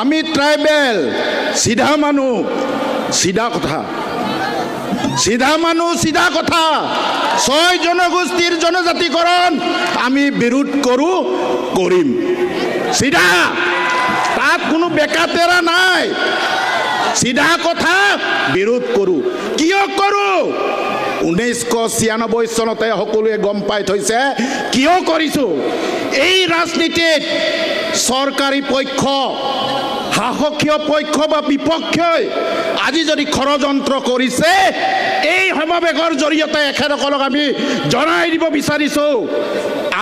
আমি ট্ৰাইবেল, সিধা মানুহ, সিধা কথা, সিধা মানুহ, সিধা কথা। 6 জনগোষ্ঠীৰ জনজাতিকৰণ আমি বিৰোধ কৰোঁ, কৰিম। সিধা, তাত কোনো বেকাতেৰা নাই। সিধা কথা বিৰোধ কৰোঁ। কিয় কৰোঁ? 1996 চনতে সকলোৱে গম পাই থৈছে কিয় কৰিছোঁ। এই ৰাজনীতিত চৰকাৰী পক্ষ, শাসকীয় পক্ষ বা বিপক্ষই আজি যদি ষড়যন্ত্ৰ কৰিছে, এই সমাৱেশৰ জৰিয়তে এখেতসকলক আমি জনাই দিব বিচাৰিছোঁ,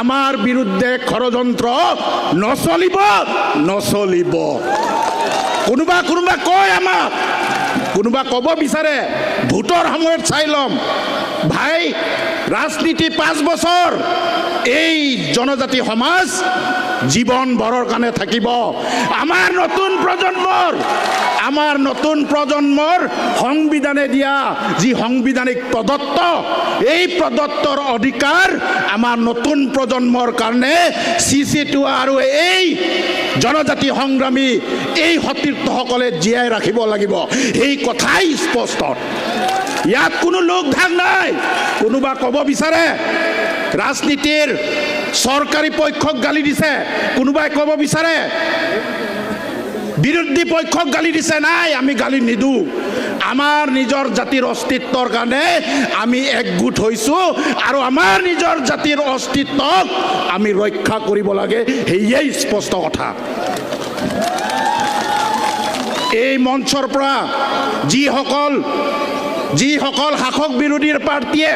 আমাৰ বিৰুদ্ধে ষড়যন্ত্ৰ নচলিব, নচলিব। কোনোবা কয় আমাক, কোনোবা ক'ব বিচাৰে ভোটৰ সময়ত চাই ল'ম। ভাই, ৰাজনীতি 5 বছৰ, এই জনজাতি সমাজ জীৱন ভৰৰ কাৰণে থাকিব। আমাৰ নতুন প্ৰজন্মৰ সংবিধানে দিয়া যি সাংবিধানিক প্ৰদত্ত, এই প্ৰদত্তৰ অধিকাৰ আমাৰ নতুন প্ৰজন্মৰ কাৰণে CC2 আৰু এই জনজাতি সংগ্ৰামী এই সতীৰ্থসকলে জীয়াই ৰাখিব লাগিব। এই কথাই স্পষ্ট। ইয়াত কোনো লোক ঢাক নাই। কোনোবা ক'ব বিচাৰে ৰাজনীতিৰ চৰকাৰী পক্ষক গালি দিছে, কোনোবাই ক'ব বিচাৰে বিৰোধী পক্ষক গালি দিছে। নাই, আমি গালি নিদিওঁ। আমাৰ নিজৰ জাতিৰ অস্তিত্বৰ কাৰণে আমি একগোট হৈছোঁ আৰু আমাৰ নিজৰ জাতিৰ অস্তিত্বক আমি ৰক্ষা কৰিব লাগে। সেয়াই স্পষ্ট কথা। এই মঞ্চৰ পৰা যিসকল শাসক বিৰোধীৰ পাৰ্টীয়ে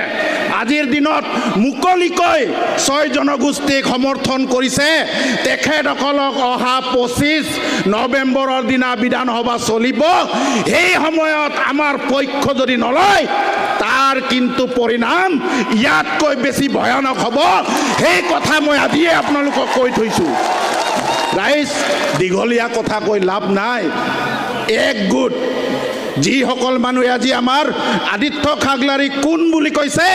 আজিৰ দিনত মুকলিকৈ 6 জনগোষ্ঠীক সমৰ্থন কৰিছে, তেখেতসকলক অহা 25 নৱেম্বৰৰ দিনা বিধানসভা চলিব। সেই সময়ত আমাৰ পক্ষ যদি নলয়, তাৰ কিন্তু পৰিণাম ইয়াতকৈ বেছি ভয়ানক হ'ব। সেই কথা মই আজিয়ে আপোনালোকক কৈ থৈছোঁ। ৰাইজ, দীঘলীয়া কথা কৈ লাভ নাই। একগোট যিসকল মানুহে আজি আমাৰ আদিত্য খাগলাৰী কোন বুলি কৈছে,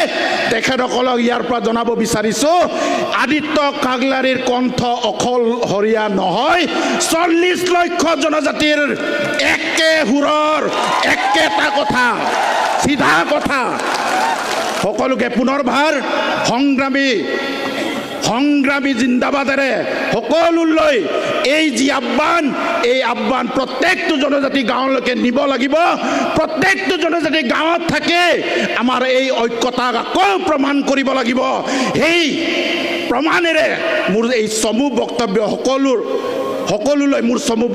তেখেতসকলক ইয়াৰ পৰা জনাব বিচাৰিছোঁ, আদিত্য খাগলাৰীৰ কণ্ঠ অকলশৰীয়া নহয়। 40 লক্ষ জনজাতিৰ একে সুৰৰ একেটা কথা, সিধা কথা। সকলোকে পুনৰবাৰ সংগ্ৰামী জিন্দাবাদেৰে সকলোলৈ এই যি আহ্বান, এই আহ্বান প্ৰত্যেকটো জনজাতি গাঁৱলৈকে নিব লাগিব। প্ৰত্যেকটো জনজাতি গাঁৱত থাকে আমাৰ এই ঐক্যতাক আকৌ প্ৰমাণ কৰিব লাগিব। সেই প্ৰমাণেৰে মোৰ এই চমু বক্তব্য সকলোলৈ মোৰ চমু